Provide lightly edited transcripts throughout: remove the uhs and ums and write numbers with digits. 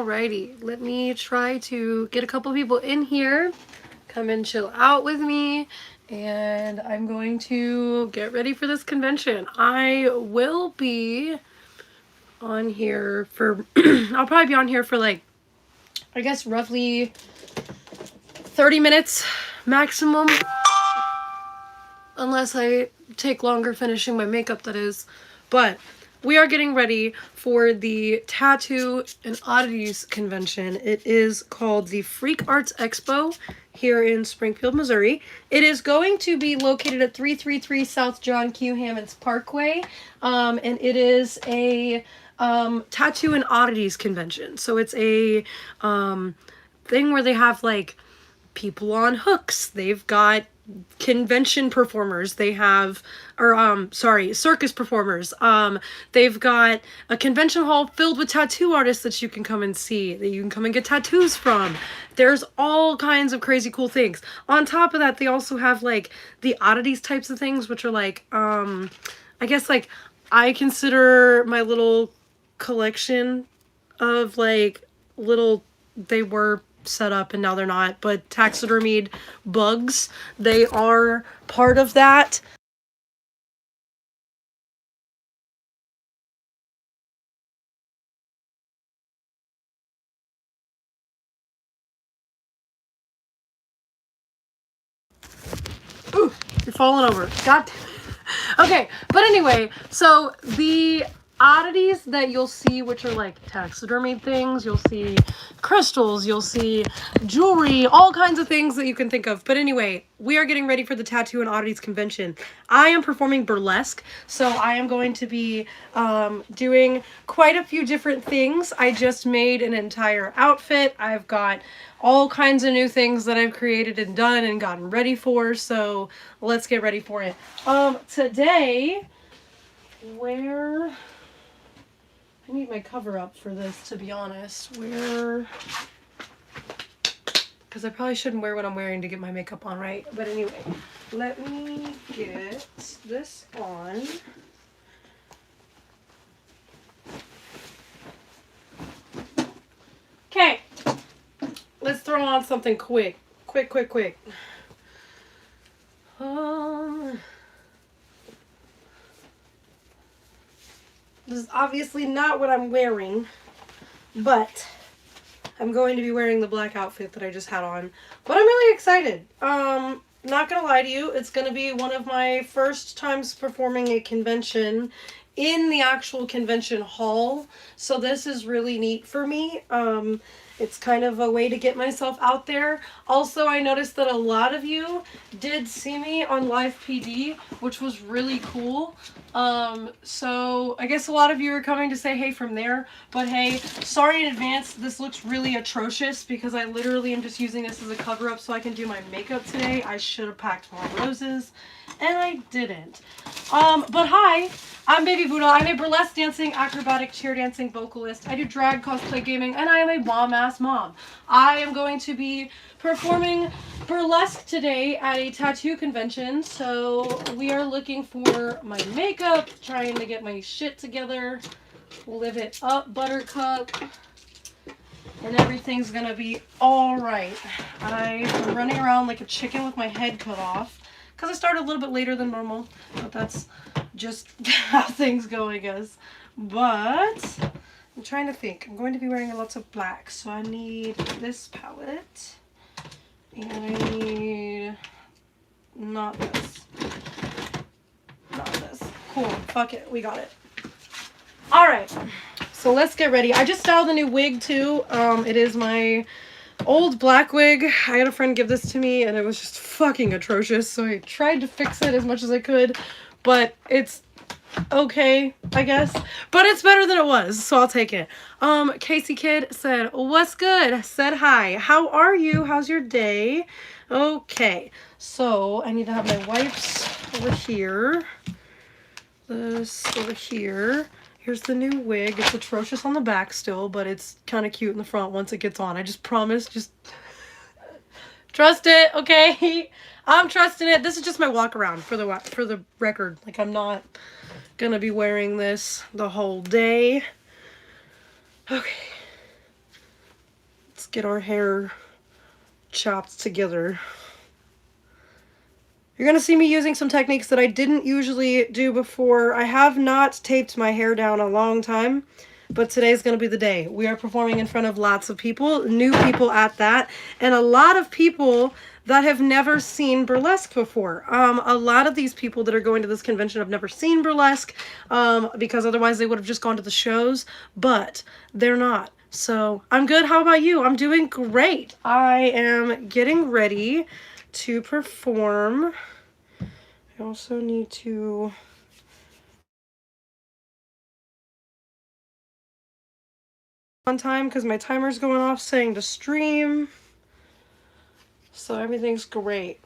Alrighty, let me try to get a couple people in here, come and chill out with me, and I'm going to get ready for this convention. I will be on here for, I'll probably be on here for like, I guess roughly 30 minutes maximum, unless I take longer finishing my makeup, that is. But we are getting ready for the Tattoo and Oddities convention. It is called the Freak Arts Expo here in Springfield, Missouri. It is going to be located at 333 South John Q Hammons Parkway, and it is a Tattoo and Oddities convention. So it's a thing where they have like people on hooks. They've got convention performers. They have, circus performers. They've got a convention hall filled with tattoo artists that you can come and see, that you can come and get tattoos from. There's all kinds of crazy cool things. On top of that, they also have like the oddities types of things, which are like, I guess like I consider my little collection of like little, they were set up and now they're not, but taxidermied bugs, they are part of that. Ooh, you're falling over. God damn it. Okay, but anyway, so the oddities that you'll see, which are like taxidermy things, you'll see crystals, you'll see jewelry, all kinds of things that you can think of. But anyway, we are getting ready for the Tattoo and Oddities convention. I am performing burlesque, so I am going to be doing quite a few different things. I just made an entire outfit. I've got all kinds of new things that I've created and done and gotten ready for, so let's get ready for it. Today, I need my cover up for this, to be honest. Because I probably shouldn't wear what I'm wearing to get my makeup on, right? But anyway, let me get this on. Okay, let's throw on something quick. Quick. This is obviously not what I'm wearing, but I'm going to be wearing the black outfit that I just had on. But I'm really excited. Not gonna lie to you, it's gonna be one of my first times performing a convention in the actual convention hall. So this is really neat for me. It's kind of a way to get myself out there. Also, I noticed that a lot of you did see me on Live PD, which was really cool. So I guess a lot of you are coming to say hey from there. But hey, sorry in advance, this looks really atrocious because I literally am just using this as a cover-up so I can do my makeup today. I should have packed more roses, and I didn't. But hi, I'm Baby Buddha. I'm a burlesque dancing, acrobatic, cheer dancing vocalist. I do drag, cosplay, gaming, and I am a bomb-ass mom. I am going to be performing burlesque today at a tattoo convention, so we are looking for my makeup, trying to get my shit together, live it up, buttercup, and everything's gonna be alright. I'm running around like a chicken with my head cut off, because I started a little bit later than normal, but that's just how things go, I guess. But I'm trying to think. I'm going to be wearing lots of black, so I need this palette, and I need not this. Cool. Fuck it. We got it. All right. So let's get ready. I just styled a new wig too. It is my old black wig. I had a friend give this to me and it was just fucking atrocious, so I tried to fix it as much as I could, but it's okay, I guess, but it's better than it was, so I'll take it. Casey Kid said, what's good? Said hi. How are you? How's your day? Okay, so I need to have my wipes over here. This over here. Here's the new wig. It's atrocious on the back still, but it's kind of cute in the front once it gets on. I just promise. Just trust it, okay? I'm trusting it. This is just my walk around for the record. Like, I'm not gonna be wearing this the whole day. Okay. get our hair chopped together. You're going to see me using some techniques that I didn't usually do before. I have not taped my hair down a long time, but today's going to be the day. We are performing in front of lots of people, new people at that, and a lot of people that have never seen burlesque before. A lot of these people that are going to this convention have never seen burlesque, because otherwise they would have just gone to the shows, but they're not. So I'm good. How about you? I'm doing great. I am getting ready to perform. I also need to on time because my timer's going off saying to stream. So everything's great.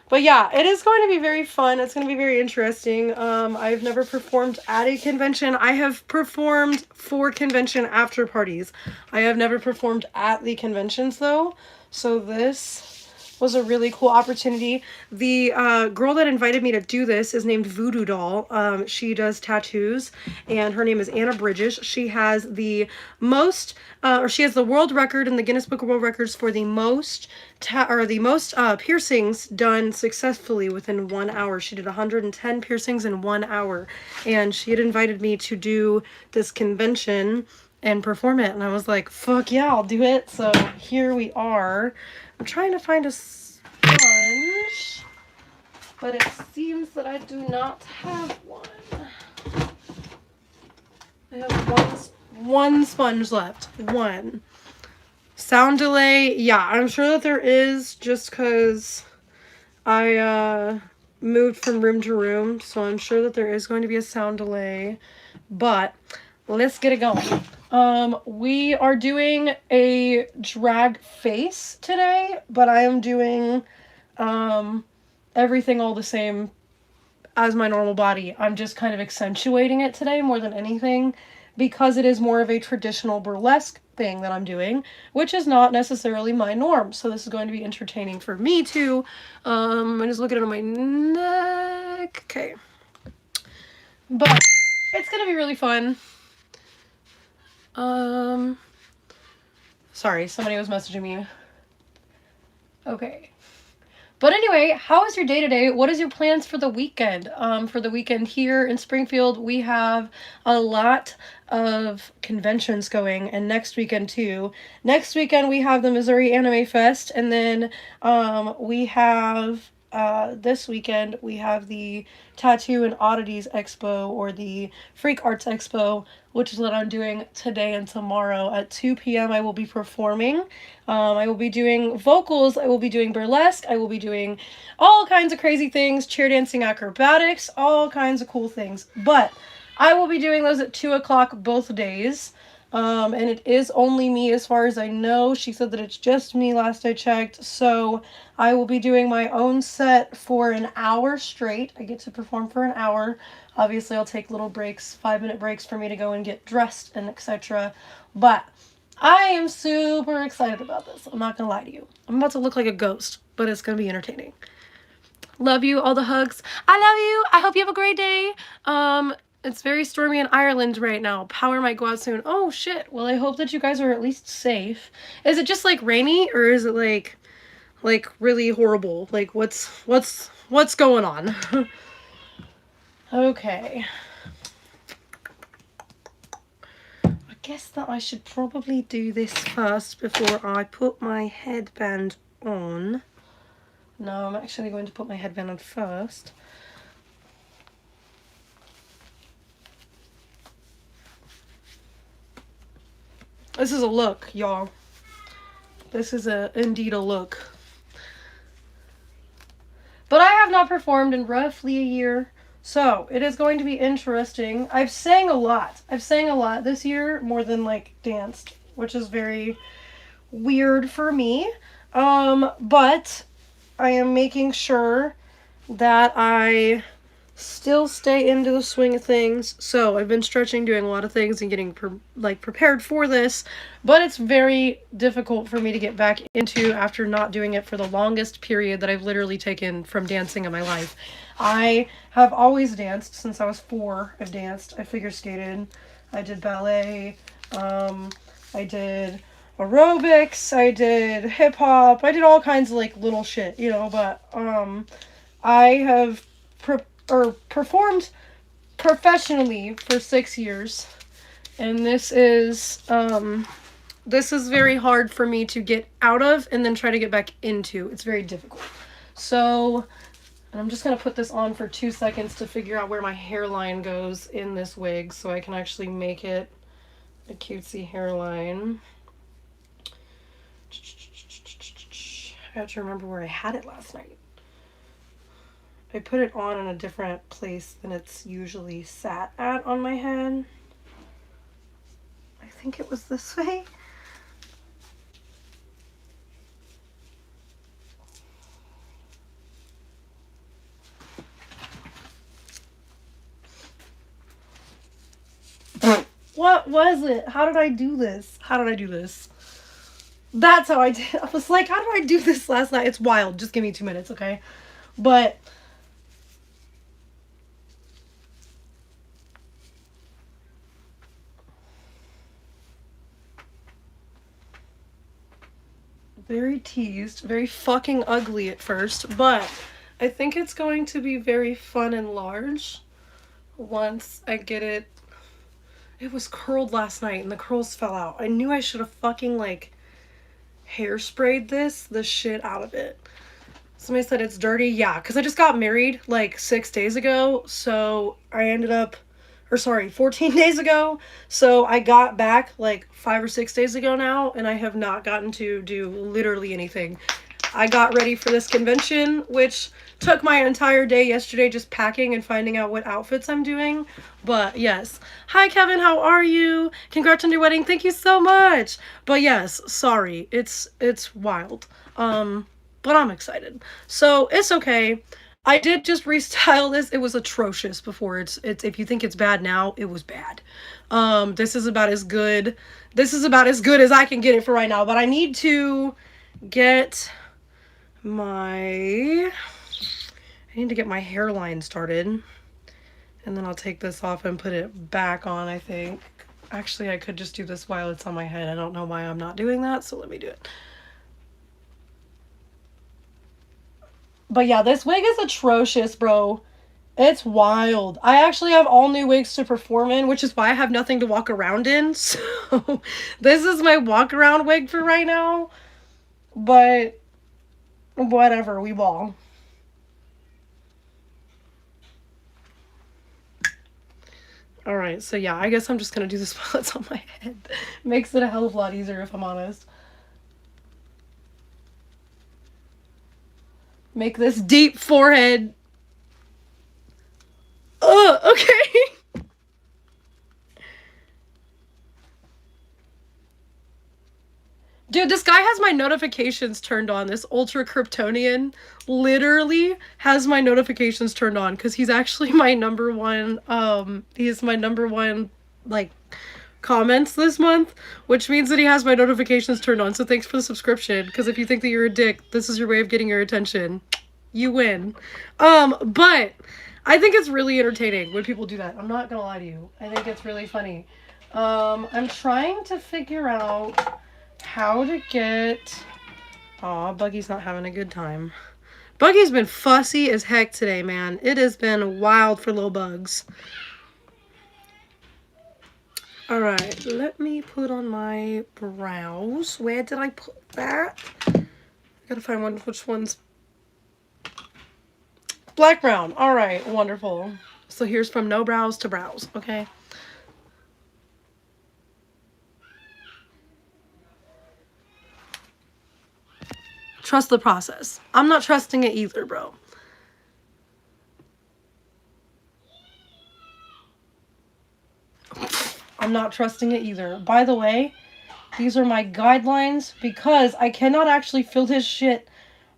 But yeah, it is going to be very fun. It's going to be very interesting. I've never performed at a convention. I have performed for convention after parties. I have never performed at the conventions though. So this was a really cool opportunity. The girl that invited me to do this is named Voodoo Doll. She does tattoos, and her name is Anna Bridges. She has the most, she has the world record in the Guinness Book of World Records for the most piercings done successfully within 1 hour. She did 110 piercings in 1 hour, and she had invited me to do this convention and perform it, and I was like, fuck yeah, I'll do it. So here we are. I'm trying to find a sponge, but it seems that I do not have one. I have one sponge left. One. Sound delay, yeah, I'm sure that there is, just because I moved from room to room, so I'm sure that there is going to be a sound delay, but let's get it going. We are doing a drag face today, but I am doing everything all the same as my normal body. I'm just kind of accentuating it today more than anything because it is more of a traditional burlesque thing that I'm doing, which is not necessarily my norm. So this is going to be entertaining for me too. I'm just looking at my neck. Okay. But it's gonna be really fun. Sorry, somebody was messaging me. Okay. But anyway, how is your day today? What is your plans for the weekend? For the weekend here in Springfield, we have a lot of conventions going, and next weekend too. Next weekend we have the Missouri Anime Fest, and then we have this weekend we have the Tattoo and Oddities Expo, or the Freak Arts Expo, which is what I'm doing today and tomorrow. At 2 p.m. I will be performing. I will be doing vocals, I will be doing burlesque, I will be doing all kinds of crazy things, chair dancing, acrobatics, all kinds of cool things. But I will be doing those at 2 o'clock both days. And it is only me as far as I know. She said that it's just me last I checked. So I will be doing my own set for an hour straight. I get to perform for an hour. Obviously I'll take little breaks, 5-minute breaks for me to go and get dressed and etc. But I am super excited about this. I'm not gonna lie to you. I'm about to look like a ghost, but it's gonna be entertaining. Love you, all the hugs. I love you. I hope you have a great day. It's very stormy in Ireland right now. Power might go out soon. Oh shit. Well, I hope that you guys are at least safe. Is it just like rainy, or is it like really horrible? Like what's going on? Okay. I guess that I should probably do this first before I put my headband on. No, I'm actually going to put my headband on first. This is a look, y'all. This is indeed a look. But I have not performed in roughly a year, so it is going to be interesting. I've sang a lot. I've sang a lot this year, more than like danced, which is very weird for me. But I am making sure that I still stay into the swing of things. So I've been stretching, doing a lot of things, and getting prepared for this, but it's very difficult for me to get back into after not doing it for the longest period that I've literally taken from dancing in my life. I have always danced since I was 4. I've danced, I figure skated, I did ballet, I did aerobics, I did hip hop, I did all kinds of like little shit, you know, but I have performed professionally for 6 years, and this is very hard for me to get out of and then try to get back into. It's very difficult. So, and I'm just going to put this on for 2 seconds to figure out where my hairline goes in this wig so I can actually make it a cutesy hairline. I have to remember where I had it last night. I put it on in a different place than it's usually sat at on my head. I think it was this way. What was it? How did I do this? How did I do this? That's how I did. I was like, how did I do this last night? It's wild. Just give me 2 minutes, okay? But very teased, very fucking ugly at first, but I think it's going to be very fun and large once I get it. It was curled last night and the curls fell out. I knew I should have fucking like hairsprayed the shit out of it. Somebody said it's dirty. Yeah, because I just got married like 6 days ago, so I ended up, 14 days ago. So I got back like 5 or 6 days ago now, and I have not gotten to do literally anything. I got ready for this convention, which took my entire day yesterday just packing and finding out what outfits I'm doing. But yes. Hi, Kevin. How are you? Congrats on your wedding. Thank you so much. But yes, sorry. It's wild. But I'm excited. So it's okay. I did just restyle this. It was atrocious before. It's if you think it's bad now, it was bad. This is about as good. This is about as good as I can get it for right now. But I need to get my hairline started, and then I'll take this off and put it back on, I think. Actually, I could just do this while it's on my head. I don't know why I'm not doing that, so let me do it. But yeah, this wig is atrocious, bro. It's wild. I actually have all new wigs to perform in, which is why I have nothing to walk around in. So this is my walk around wig for right now. But whatever, we ball. Alright, so yeah, I guess I'm just gonna do this while it's on my head. Makes it a hell of a lot easier, if I'm honest. Make this deep forehead. Okay. Dude, this guy has my notifications turned on. This Ultra Kryptonian literally has my notifications turned on because he's actually my number one, he's my number one, like, comments this month, which means that he has my notifications turned on. So thanks for the subscription, because if you think that you're a dick, this is your way of getting your attention. You win. But I think it's really entertaining when people do that. I'm not gonna lie to you. I think it's really funny. I'm trying to figure out how to get... Aw, Buggy's not having a good time. Buggy's been fussy as heck today, man. It has been wild for little bugs. Alright, let me put on my brows. Where did I put that? I gotta find one. Which one's... Black brown. Alright, wonderful. So here's from no brows to brows, okay? Trust the process. I'm not trusting it either, bro. I'm not trusting it either. By the way, these are my guidelines because I cannot actually fill this shit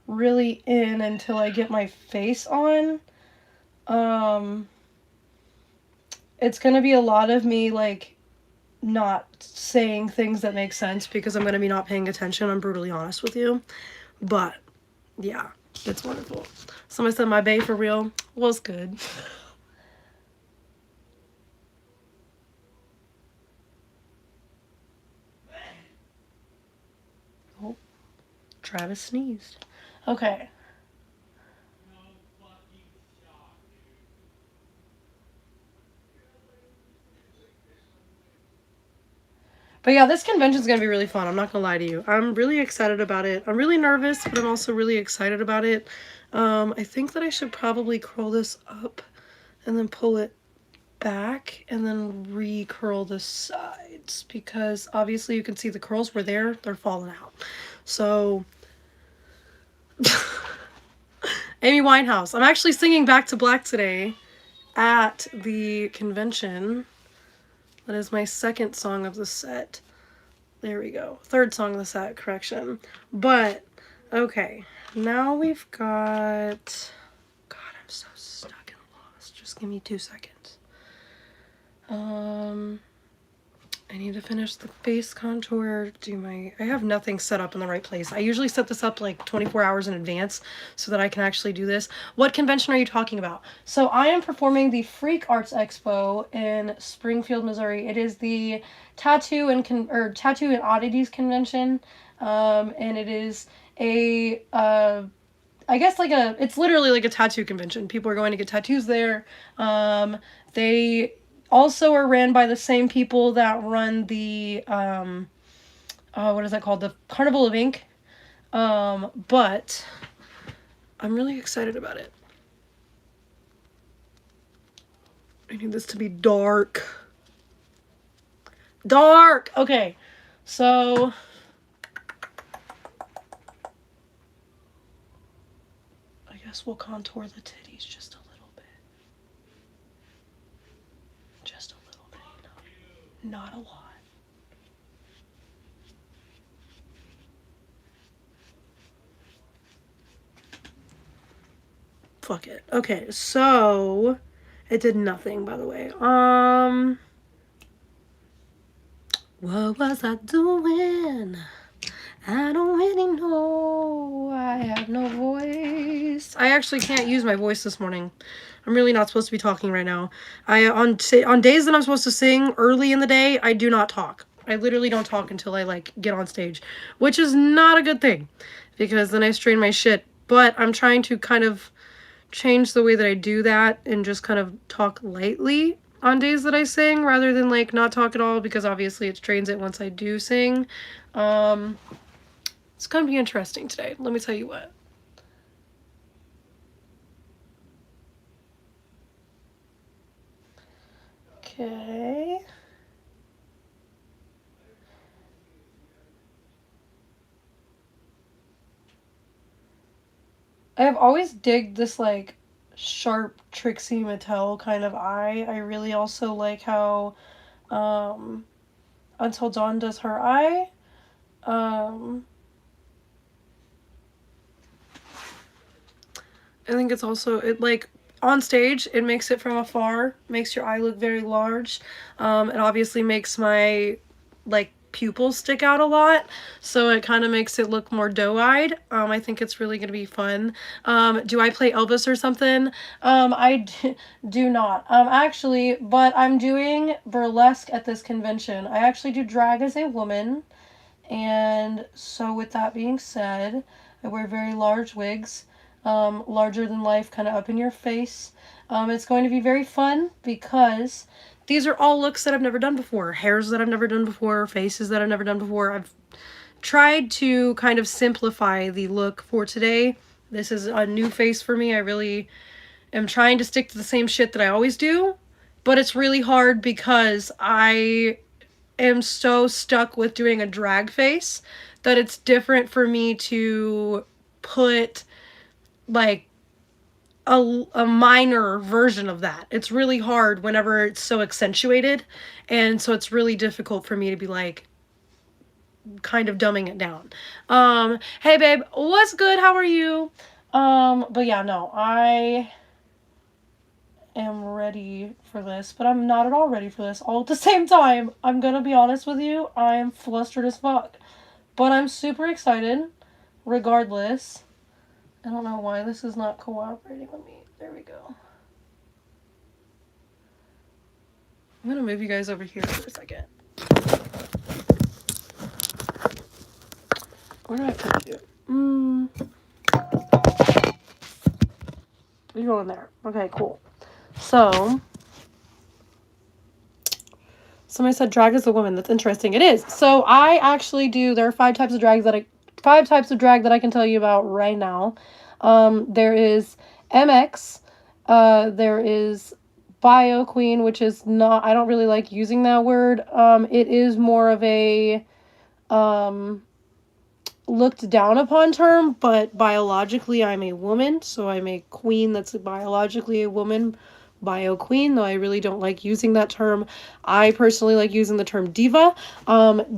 really in until I get my face on. It's gonna be a lot of me, like, not saying things that make sense because I'm gonna be not paying attention. I'm brutally honest with you. But, yeah, it's wonderful. Somebody said my bae for real was good. Travis sneezed. Okay. But yeah, this convention's gonna be really fun. I'm not gonna lie to you. I'm really excited about it. I'm really nervous, but I'm also really excited about it. I think that I should probably curl this up and then pull it back and then re-curl the sides, because obviously you can see the curls were there, they're falling out. So Amy Winehouse. I'm actually singing Back to Black today at the convention. That is my second song of the set. There we go. Third song of the set, correction. But, okay. Now we've got... God, I'm so stuck and lost. Just give me 2 seconds. I need to finish the face contour, I have nothing set up in the right place. I usually set this up like 24 hours in advance so that I can actually do this. What convention are you talking about? So I am performing the Freak Arts Expo in Springfield, Missouri. It is the Tattoo and Oddities convention, and it is a I guess it's literally like a tattoo convention. People are going to get tattoos there. They also are ran by the same people that run the, what is that called? The Carnival of Ink. But I'm really excited about it. I need this to be dark. Dark! Okay, so... I guess we'll contour the titties just a little bit. Just a little bit, not a lot. Fuck it. Okay, so it did nothing, by the way. What was I doing? I don't really know. I have no voice. I actually can't use my voice this morning. I'm really not supposed to be talking right now. On days that I'm supposed to sing early in the day, I do not talk. I literally don't talk until I like get on stage, which is not a good thing because then I strain my shit. But I'm trying to kind of change the way that I do that and just kind of talk lightly on days that I sing rather than like not talk at all, because obviously it strains it once I do sing. It's gonna be interesting today, let me tell you what. Okay. I have always digged this like sharp Trixie Mattel kind of eye. I really also like how Until Dawn does her eye. I think it's also, it like on stage, it makes it from afar, makes your eye look very large. It obviously makes my like pupils stick out a lot, so it kind of makes it look more doe-eyed. I think it's really gonna be fun. Do I play Elvis or something? I do not actually, but I'm doing burlesque at this convention. I actually do drag as a woman, and so with that being said, I wear very large wigs, larger than life, kind of up in your face. It's going to be very fun because these are all looks that I've never done before, hairs that I've never done before, faces that I've never done before. I've tried to kind of simplify the look for today. This is a new face for me. I really am trying to stick to the same shit that I always do, but it's really hard because I am so stuck with doing a drag face that it's different for me to put like a minor version of that. It's really hard whenever it's so accentuated, and so it's really difficult for me to be like kind of dumbing it down. Hey babe, what's good? How are you? But yeah, no, I am ready for this, but I'm not at all ready for this all at the same time. I'm gonna be honest with you, I am flustered as fuck, but I'm super excited regardless. I don't know why this is not cooperating with me. There we go. I'm gonna move you guys over here for a second. Where do I put you? You go in there. Okay, cool. So, somebody said drag is a woman. That's interesting. It is. So I actually do. There are five types of drag that I can tell you about right now. There is MX. There is Bio Queen, which is not. I don't really like using that word. It is more of a looked down upon term, but biologically I'm a woman, so I'm a queen that's biologically a woman. Bio queen, though I really don't like using that term. I personally like using the term diva.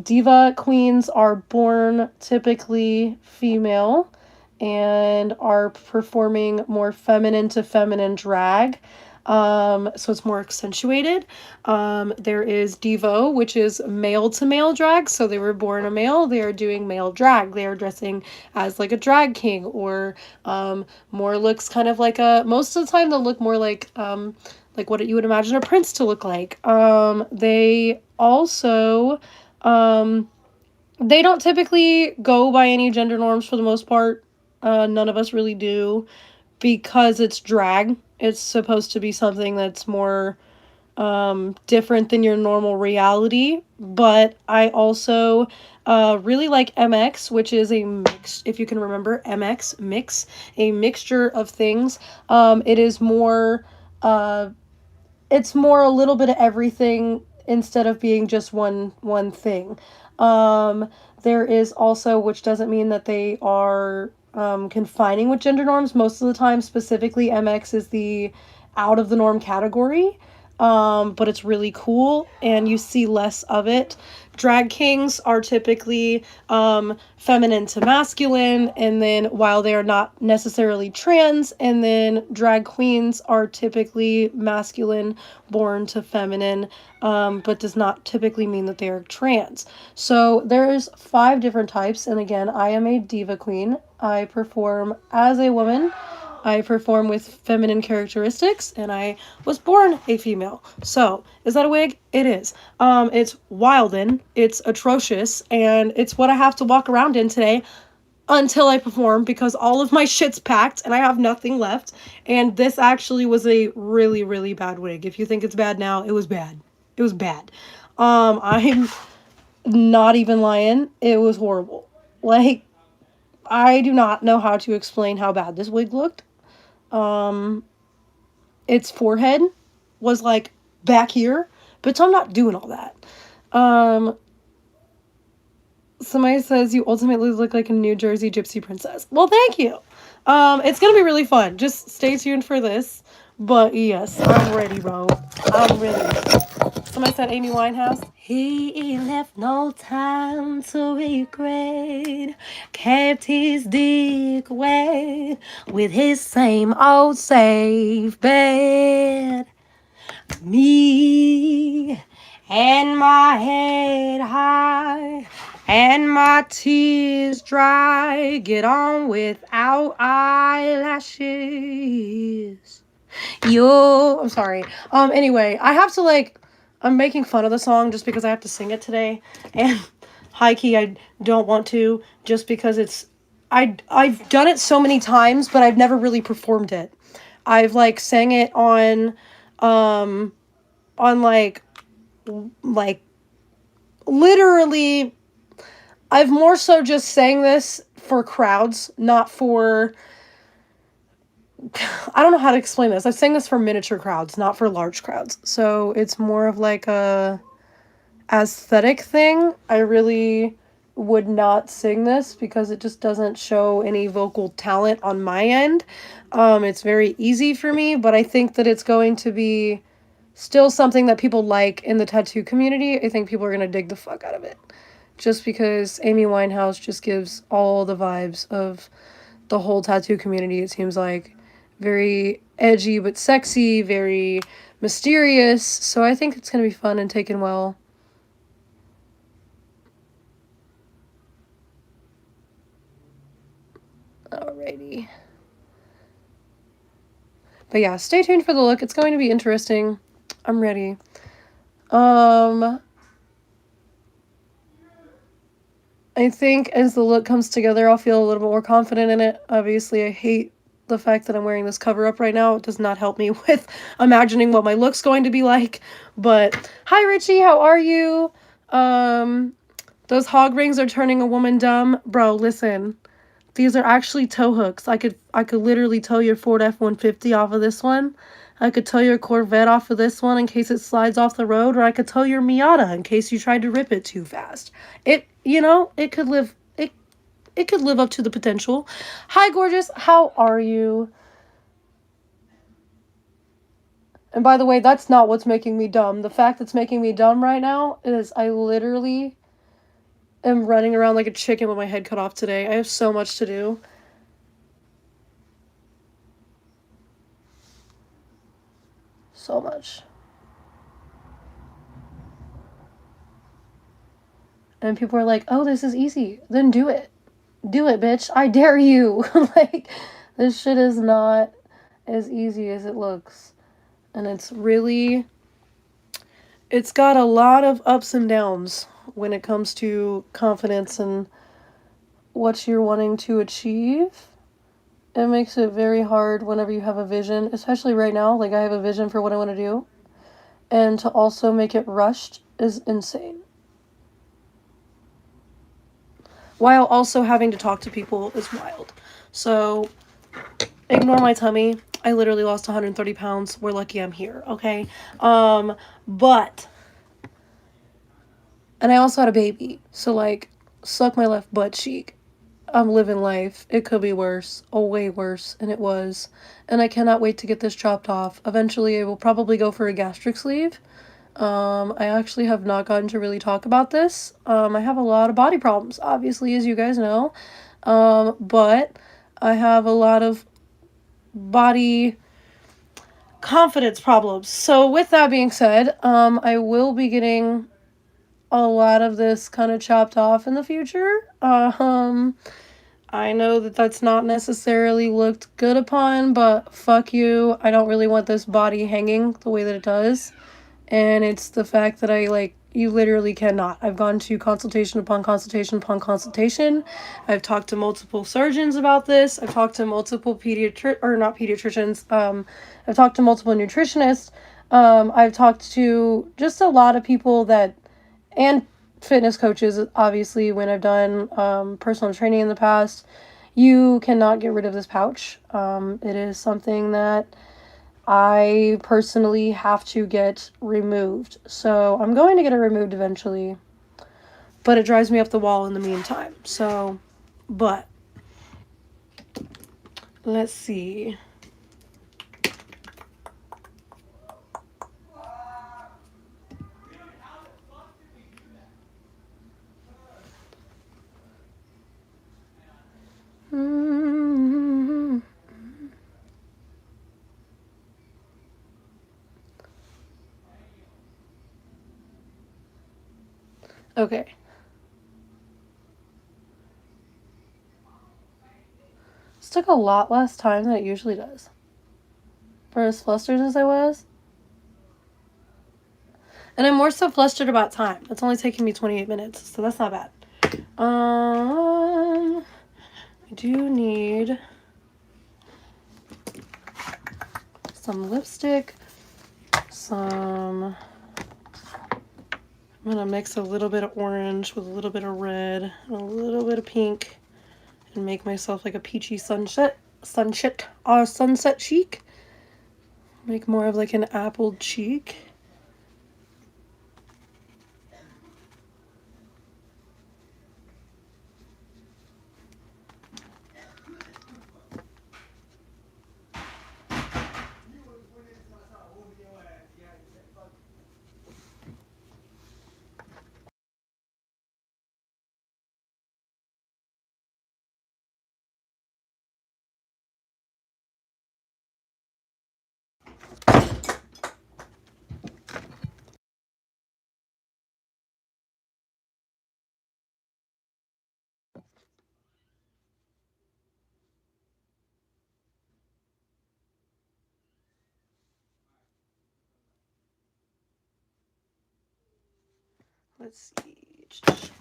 Diva queens are born typically female and are performing more feminine to feminine drag. So it's more accentuated. There is Devo, which is male to male drag. So they were born a male. They are doing male drag. They are dressing as like a drag king, or more looks kind of like a. Most of the time they'll look more like what you would imagine a prince to look like. They also they don't typically go by any gender norms for the most part. None of us really do, because it's drag. It's supposed to be something that's more different than your normal reality. But I also really like MX, which is a mix, if you can remember, MX, mix, a mixture of things. It is more, it's more a little bit of everything instead of being just one thing. There is also, which doesn't mean that they are confining with gender norms. Most of the time, specifically, MX is the out of the norm category, but it's really cool and you see less of it. Drag kings are typically feminine to masculine, and then while they are not necessarily trans, and then drag queens are typically masculine born to feminine, but does not typically mean that they are trans. So there's 5 different types, and again, I am a diva queen. I perform as a woman. I perform with feminine characteristics, and I was born a female. So, is that a wig? It is. It's wildin', it's atrocious, and it's what I have to walk around in today until I perform, because all of my shit's packed and I have nothing left. And this actually was a really, really bad wig. If you think it's bad now, it was bad. It was bad. I'm not even lying. It was horrible. Like, I do not know how to explain how bad this wig looked. Its forehead was like back here, but I'm not doing all that. Somebody says you ultimately look like a New Jersey gypsy princess. Well, thank you. It's gonna be really fun. Just stay tuned for this. But yes, I'm ready, bro. I'm ready. Somebody said Amy Winehouse. He left no time to regret. Kept his dick wet with his same old safe bet. Me and my head high and my tears dry. Get on without eyelashes. I'm sorry. Anyway, I have to I'm making fun of the song just because I have to sing it today, and high key I don't want to, just because I've done it so many times, but I've never really performed it. I've sang it on literally, I've more so just sang this for crowds, not for, I don't know how to explain this. I sang this for miniature crowds, not for large crowds. So it's more of like a aesthetic thing. I really would not sing this because it just doesn't show any vocal talent on my end. It's very easy for me, but I think that it's going to be still something that people like in the tattoo community. I think people are going to dig the fuck out of it. Just because Amy Winehouse just gives all the vibes of the whole tattoo community, it seems like. Very edgy but sexy, very mysterious. So I think it's going to be fun and taken well. Alrighty. But yeah, stay tuned for the look. It's going to be interesting. I'm ready. I think as the look comes together, I'll feel a little bit more confident in it. Obviously, I hate the fact that I'm wearing this cover up right now. It does not help me with imagining what my look's going to be like. But hi Richie, how are you? Those hog rings are turning a woman dumb. Bro, listen. These are actually tow hooks. I could literally tow your Ford F-150 off of this one. I could tow your Corvette off of this one in case it slides off the road, or I could tow your Miata in case you tried to rip it too fast. It could live up to the potential. Hi gorgeous, how are you? And by the way, that's not what's making me dumb. The fact that's making me dumb right now is I literally am running around like a chicken with my head cut off today. I have so much to do. So much. And people are like, oh, this is easy. Then do it. Do it, bitch. I dare you. Like, this shit is not as easy as it looks. And it's got a lot of ups and downs when it comes to confidence and what you're wanting to achieve. It makes it very hard whenever you have a vision, especially right now. Like, I have a vision for what I want to do. And to also make it rushed is insane. While also having to talk to people is wild. So, ignore my tummy. I literally lost 130 pounds. We're lucky I'm here, okay? But, and I also had a baby. So, like, suck my left butt cheek. I'm living life. It could be worse. Oh, way worse. And it was. And I cannot wait to get this chopped off. Eventually, I will probably go for a gastric sleeve. I actually have not gotten to really talk about this. I have a lot of body problems, obviously, as you guys know. But I have a lot of body confidence problems. So with that being said, I will be getting a lot of this kind of chopped off in the future. I know that that's not necessarily looked good upon, but fuck you. I don't really want this body hanging the way that it does. And it's the fact that you literally cannot. I've gone to consultation upon consultation upon consultation. I've talked to multiple surgeons about this. I've talked to multiple not pediatricians. I've talked to multiple nutritionists. I've talked to just a lot of people and fitness coaches, obviously, when I've done personal training in the past. You cannot get rid of this pouch. It is something that I personally have to get removed. So I'm going to get it removed eventually. But it drives me up the wall in the meantime. So, but let's see. Okay. This took a lot less time than it usually does. For as flustered as I was. And I'm more so flustered about time. It's only taking me 28 minutes, so that's not bad. I do need some lipstick, I'm gonna mix a little bit of orange with a little bit of red and a little bit of pink and make myself like a peachy sunset cheek. Make more of like an apple cheek. Let's see.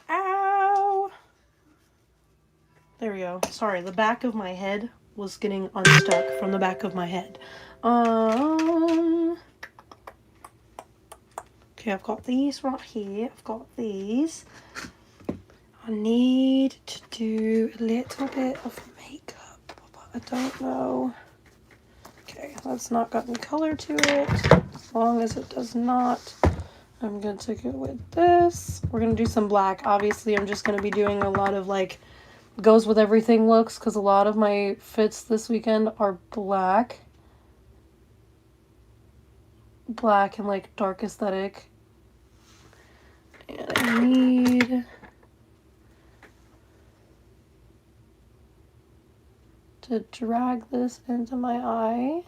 Ow! There we go. Sorry, the back of my head was getting unstuck from the back of my head. Okay, I've got these right here. I've got these. I need to do a little bit of makeup, but I don't know. Okay, that's not got any color to it. As long as it does not, I'm going to go with this. We're going to do some black. Obviously, I'm just going to be doing a lot of like goes with everything looks because a lot of my fits this weekend are black. Black and like dark aesthetic. And I need to drag this into my eye.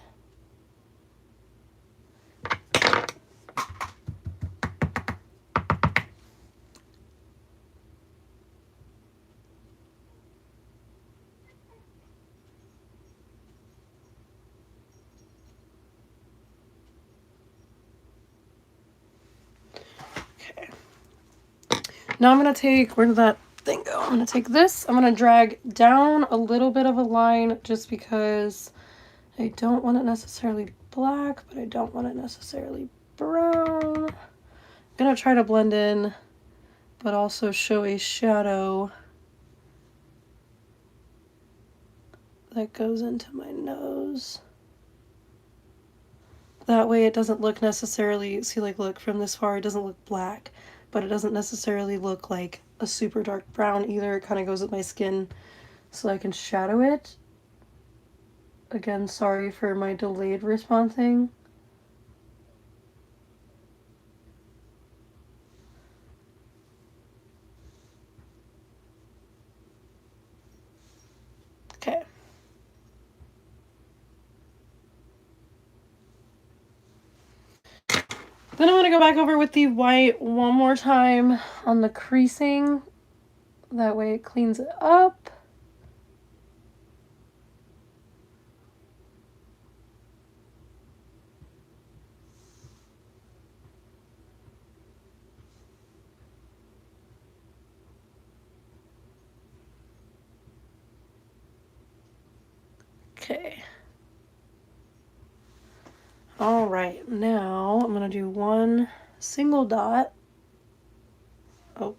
Okay. Now I'm going to take, where did that thing go? I'm going to take this. I'm going to drag down a little bit of a line just because I don't want it necessarily black, but I don't want it necessarily brown. I'm going to try to blend in, but also show a shadow that goes into my nose. That way it doesn't look necessarily, see, like, look, from this far it doesn't look black, but it doesn't necessarily look like a super dark brown either. It kind of goes with my skin so I can shadow it. Again, sorry for my delayed responding. Okay. Then I'm going to go back over with the white one more time on the creasing. That way it cleans it up. Okay. All right, now I'm going to do one single dot. Oh.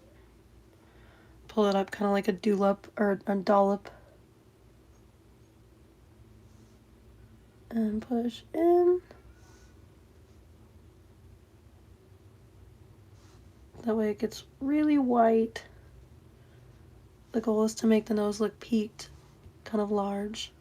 Pull it up kind of like a dollop or a dollop. And push in. That way it gets really white. The goal is to make the nose look peaked, kind of large.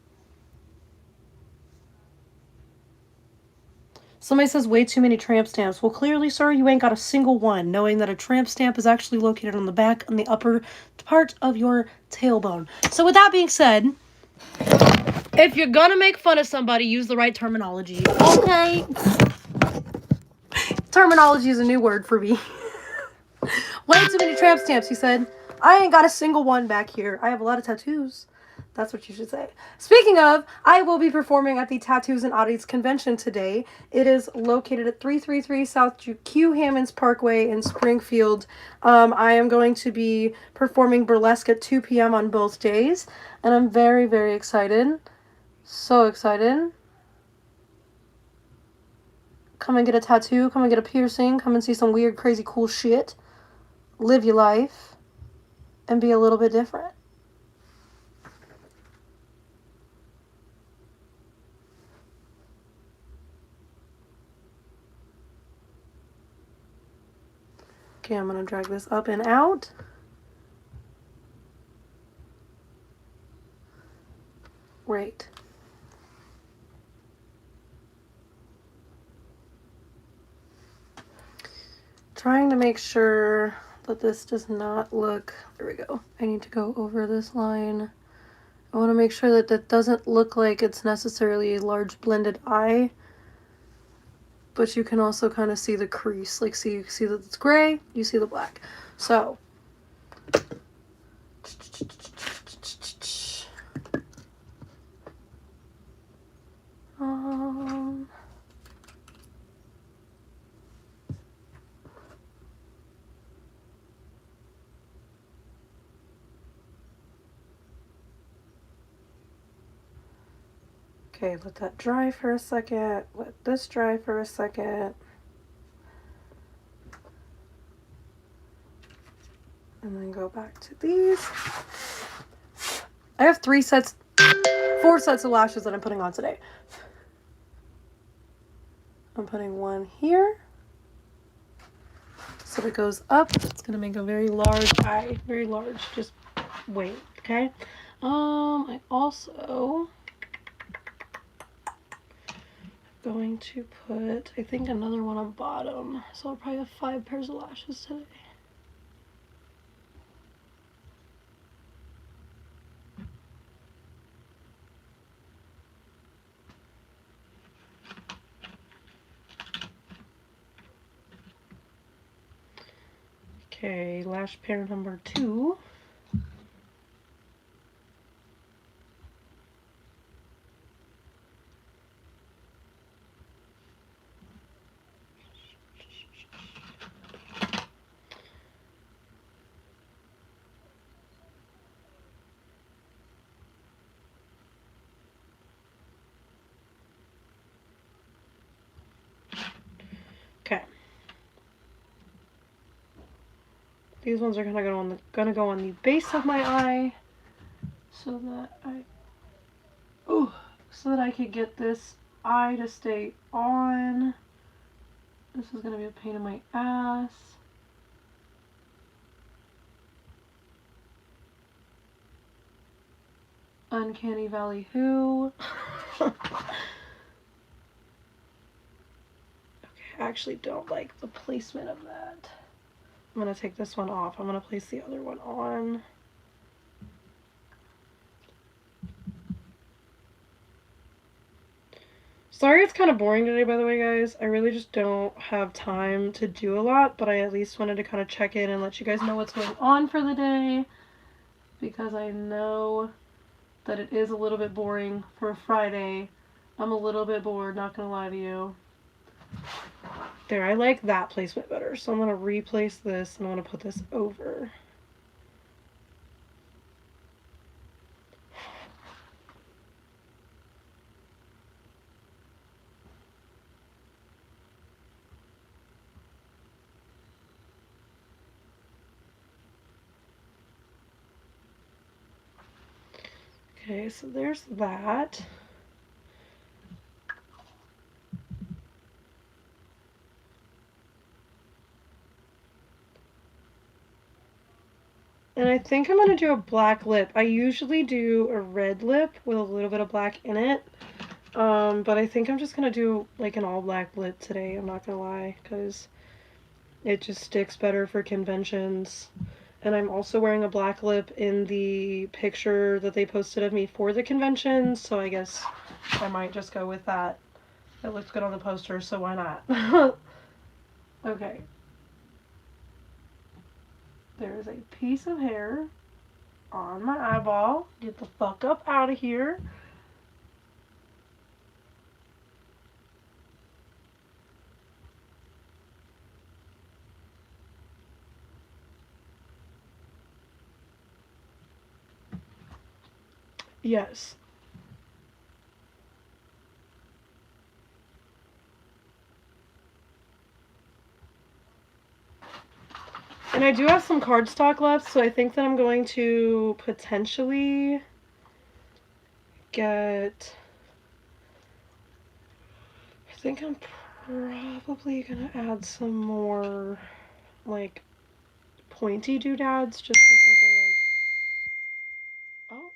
Somebody says way too many tramp stamps. Well, clearly, sir, you ain't got a single one, knowing that a tramp stamp is actually located on the back and the upper part of your tailbone. So with that being said, if you're gonna make fun of somebody, use the right terminology, okay? Terminology is a new word for me. Way too many tramp stamps, he said. I ain't got a single one back here. I have a lot of tattoos. That's what you should say. Speaking of, I will be performing at the Tattoos and Oddities convention today. It is located at 333 South Q Hammons Parkway in Springfield. I am going to be performing burlesque at 2 p.m. on both days, and I'm very, very excited. So excited. Come and get a tattoo. Come and get a piercing. Come and see some weird, crazy, cool shit. Live your life and be a little bit different. Okay, I'm going to drag this up and out. Right. Trying to make sure that this does not look, there we go. I need to go over this line. I want to make sure that that doesn't look like it's necessarily a large blended eye, but you can also kind of see the crease. Like, see, you see that it's gray, you see the black. So, Okay, let that dry for a second. Let this dry for a second. And then go back to these. I have 4 sets of lashes that I'm putting on today. I'm putting one here. So it goes up. It's going to make a very large eye. Very large. Just wait, okay? I also going to put, I think, another one on bottom. So I'll probably have 5 pairs of lashes today. Okay, lash pair number 2. Okay. These ones are gonna go on the base of my eye, so that I could get this eye to stay on. This is gonna be a pain in my ass. Uncanny Valley who? Okay, I actually don't like the placement of that. I'm gonna take this one off. I'm gonna place the other one on. Sorry it's kind of boring today, by the way, guys. I really just don't have time to do a lot, but I at least wanted to kind of check in and let you guys know what's going on for the day, because I know that it is a little bit boring for a Friday. I'm a little bit bored, not gonna lie to you. There, I like that placement better, so I'm gonna replace this and I'm gonna put this over. Okay, so there's that. And I think I'm going to do a black lip. I usually do a red lip with a little bit of black in it. But I think I'm just going to do like an all black lip today, I'm not going to lie, because it just sticks better for conventions. And I'm also wearing a black lip in the picture that they posted of me for the convention, so I guess I might just go with that. It looks good on the poster, so why not? Okay. There's a piece of hair on my eyeball. Get the fuck up out of here. Yes. And I do have some cardstock left, so I think that I'm going to potentially get... I think I'm probably going to add some more, like, pointy doodads, just because I like... Oh.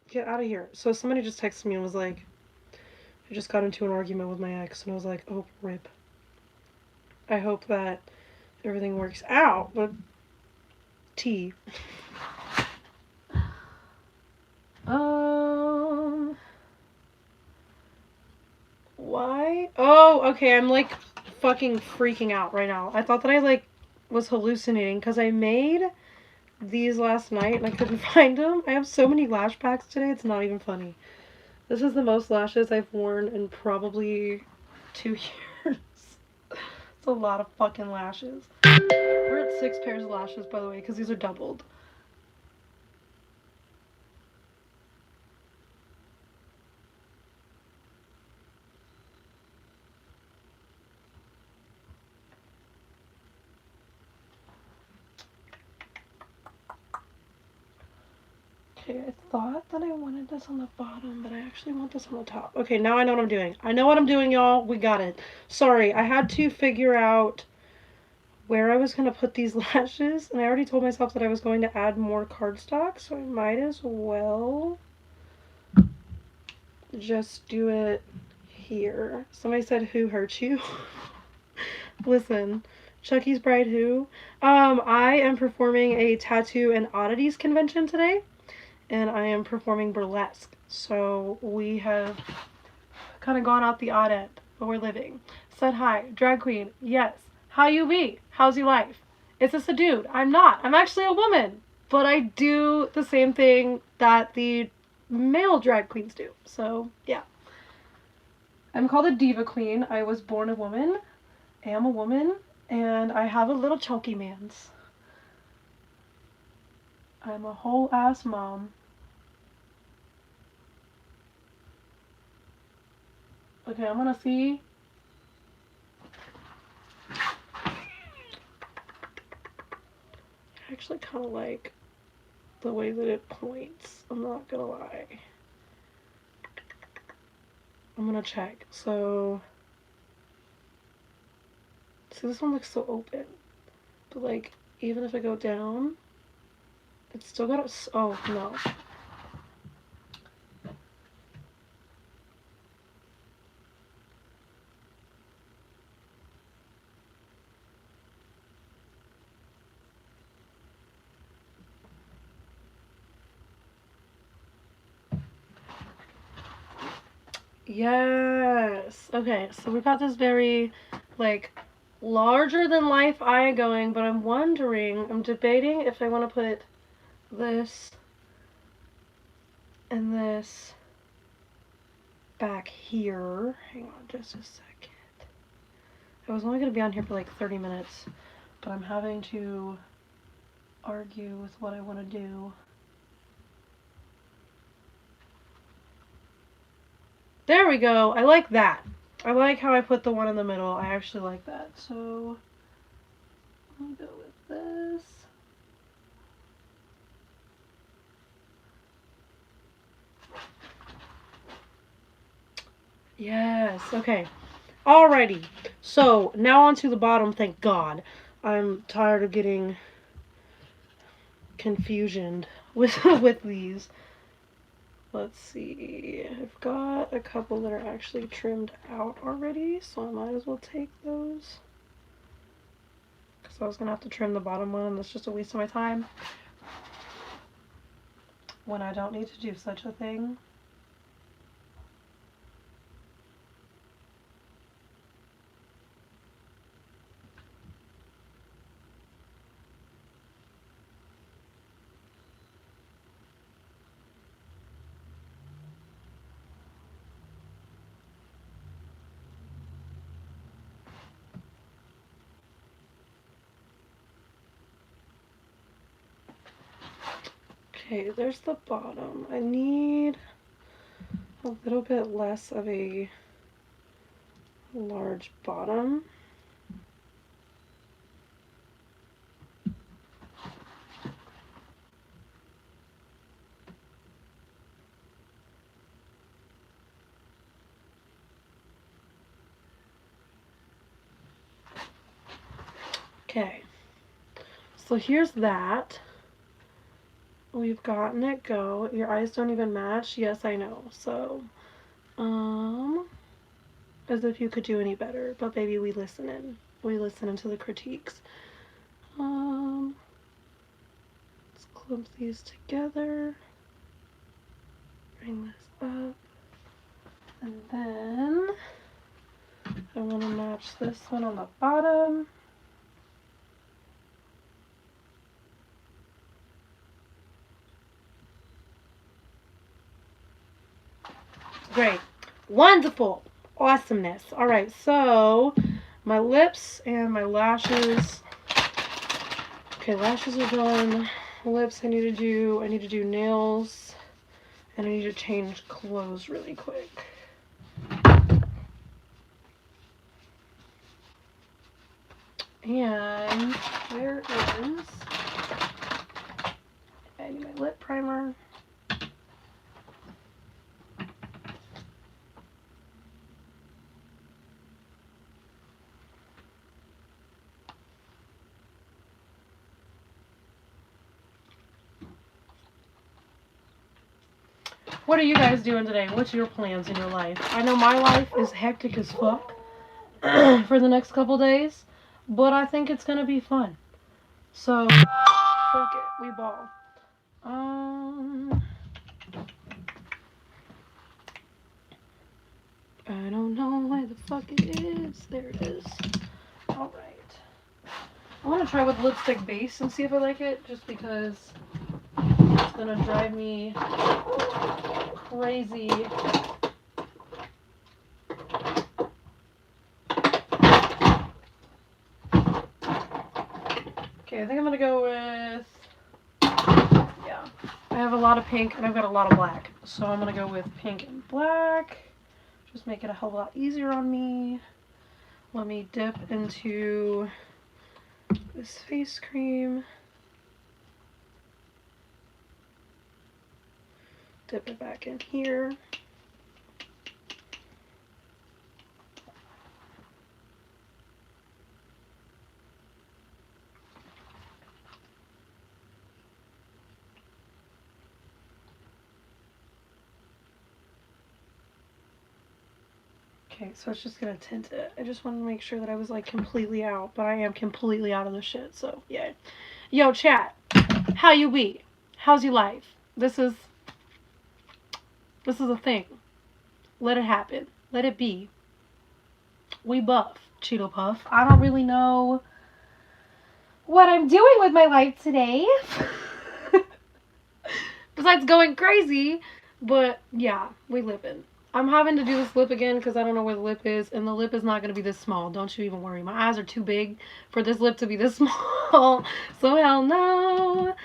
Get out of here. So somebody just texted me and was like, I just got into an argument with my ex, and I was like, oh, rip. I hope that everything works out, but T. Why? Oh, okay, I'm like fucking freaking out right now. I thought that I like was hallucinating because I made these last night and I couldn't find them. I have so many lash packs today, it's not even funny. This is the most lashes I've worn in probably 2 years. It's a lot of fucking lashes. We're at 6 pairs of lashes, by the way, because these are doubled. Okay, I thought that I wanted this on the bottom, but I actually want this on the top. Okay, now I know what I'm doing. I know what I'm doing, y'all. We got it. Sorry, I had to figure out where I was going to put these lashes, and I already told myself that I was going to add more cardstock, so I might as well just do it here. Somebody said, who hurt you? Listen, Chucky's Bride who? I am performing a tattoo and oddities convention today, and I am performing burlesque. So we have kind of gone out the odd end, but we're living. Said hi, drag queen, yes. How you be? How's your life? Is this a dude? I'm not. I'm actually a woman, but I do the same thing that the male drag queens do. So yeah. I'm called a diva queen. I was born a woman, am a woman, and I have a little chunky man's. I'm a whole ass mom. Okay, I'm gonna see. I actually kind of like the way that it points. I'm not gonna lie. I'm gonna check. So, see, this one looks so open. But, like, even if I go down, it's still got a. Oh, no. Yes. Okay, so we've got this very, like, larger than life eye going, but I'm wondering, I'm debating if I want to put this and this back here. Hang on just a second. I was only going to be on here for like 30 minutes, but I'm having to argue with what I want to do. There we go. I like that. I like how I put the one in the middle. I actually like that. So, I'll go with this. Yes, okay. Alrighty. So, now onto the bottom, thank God. I'm tired of getting confusioned with these. Let's see. I've got a couple that are actually trimmed out already, so I might as well take those. Because I was going to have to trim the bottom one, and that's just a waste of my time when I don't need to do such a thing. Okay, there's the bottom. I need a little bit less of a large bottom. Okay, so here's that. We've gotten it go. Your eyes don't even match. Yes, I know. So, as if you could do any better. But baby, we listen in. We listen to the critiques. Let's clump these together. Bring this up. And then I want to match this one on the bottom. Great. Wonderful. Awesomeness. All right, so my lips and my lashes Okay, lashes are done. Lips I need to do. I need to do nails. And I need to change clothes really quick. And where is... I need my lip primer. What are you guys doing today? What's your plans in your life? I know my life is hectic as fuck for the next couple days, but I think it's gonna be fun. So, fuck it, we ball. I don't know where the fuck it is. There it is. Alright. I want to try with lipstick base and see if I like it, just because it's gonna drive me crazy. Okay, I think I'm gonna go with, yeah, I have a lot of pink and I've got a lot of black, so I'm gonna go with pink and black. Just make it a hell of a lot easier on me. Let me dip into this face cream. Dip it back in here. Okay, so it's just gonna tint it. I just wanted to make sure that I was like completely out, but I am completely out of the shit, so yeah. Yo, chat, how you be? How's your life? This is a thing. Let it happen. Let it be. We buff, Cheeto Puff. I don't really know what I'm doing with my life today. Besides going crazy, but yeah, we living. I'm having to do this lip again because I don't know where the lip is, and the lip is not going to be this small. Don't you even worry. My eyes are too big for this lip to be this small, so hell no.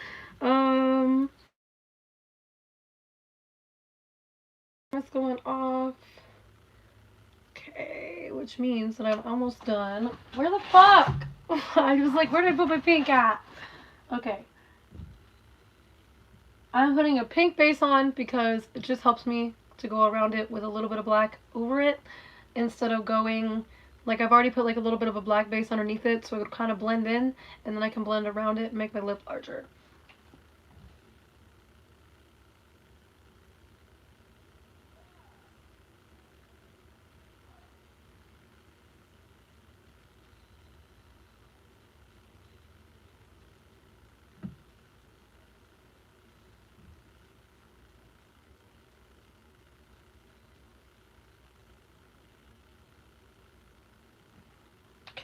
That's going off. Okay, which means that I'm almost done. Where the fuck? I was like, where did I put my pink at? Okay. I'm putting a pink base on because it just helps me to go around it with a little bit of black over it instead of going, like I've already put like a little bit of a black base underneath it so it would kind of blend in, and then I can blend around it and make my lip larger.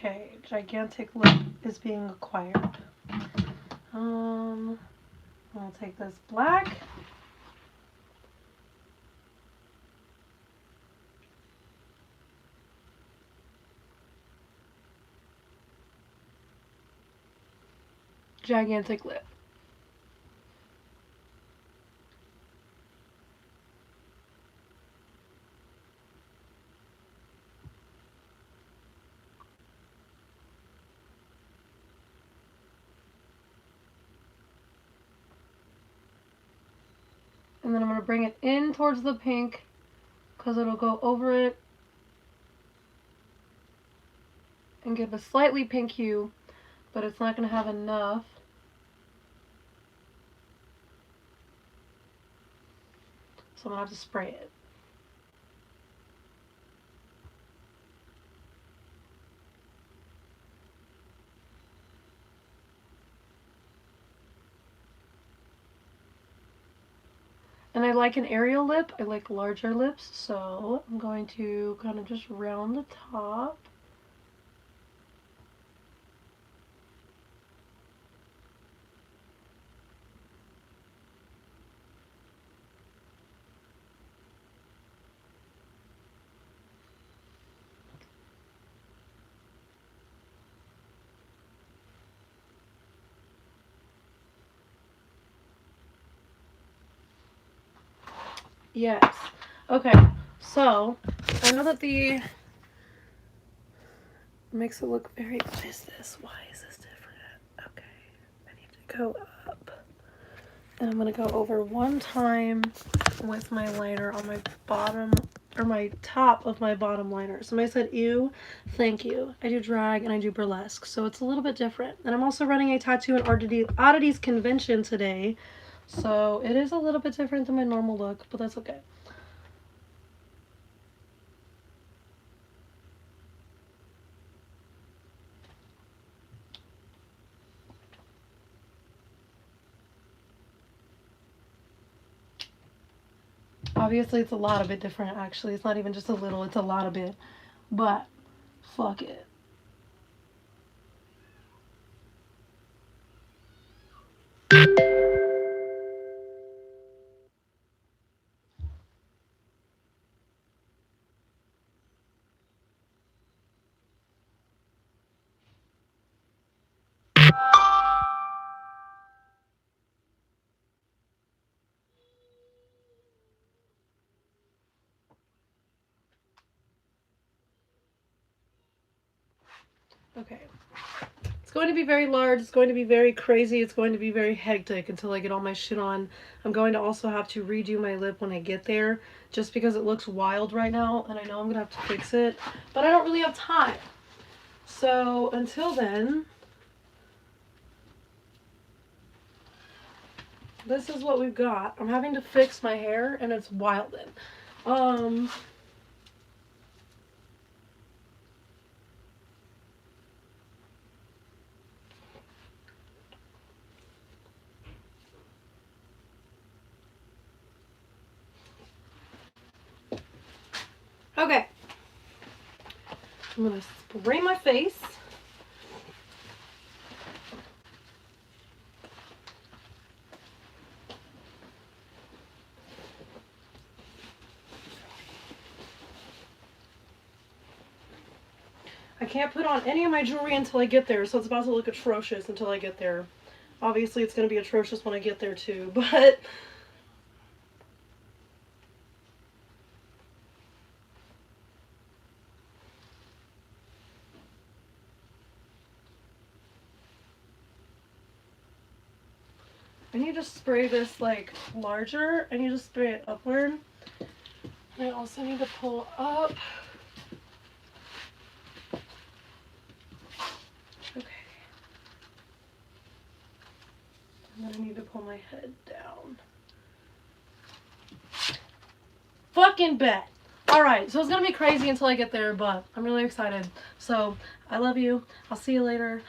Okay, gigantic lip is being acquired. I'll take this black. Gigantic lip. And then I'm going to bring it in towards the pink because it'll go over it and give a slightly pink hue, but it's not going to have enough. So I'm going to have to spray it. And I like an aerial lip. I like larger lips, so I'm going to kind of just round the top. Yes. Okay, so I know that the makes it look very, what is this? Why is this different? Okay, I need to go up. And I'm going to go over one time with my liner on my bottom, or my top of my bottom liner. Somebody said, ew, thank you. I do drag and I do burlesque, so it's a little bit different. And I'm also running a tattoo and oddities convention today, so it is a little bit different than my normal look, but that's okay. Obviously, it's a lot of bit different, actually. It's not even just a little, it's a lot of bit. But, fuck it. Okay. It's going to be very large, it's going to be very crazy, it's going to be very hectic until I get all my shit on. I'm going to also have to redo my lip when I get there, just because it looks wild right now, and I know I'm going to have to fix it, but I don't really have time. So, until then, this is what we've got. I'm having to fix my hair, and it's wildin'. Okay. I'm going to spray my face. I can't put on any of my jewelry until I get there, so it's about to look atrocious until I get there. Obviously, it's going to be atrocious when I get there, too, but... I need to spray this, like, larger. I need to spray it upward. I also need to pull up. Okay. And then I need to pull my head down. Fucking bet. Alright, so it's gonna be crazy until I get there, but I'm really excited. So, I love you. I'll see you later.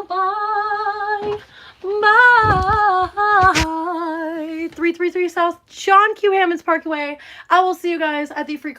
Bye. Bye. 333 South John Q Hammons Parkway. I will see you guys at the Freak Art.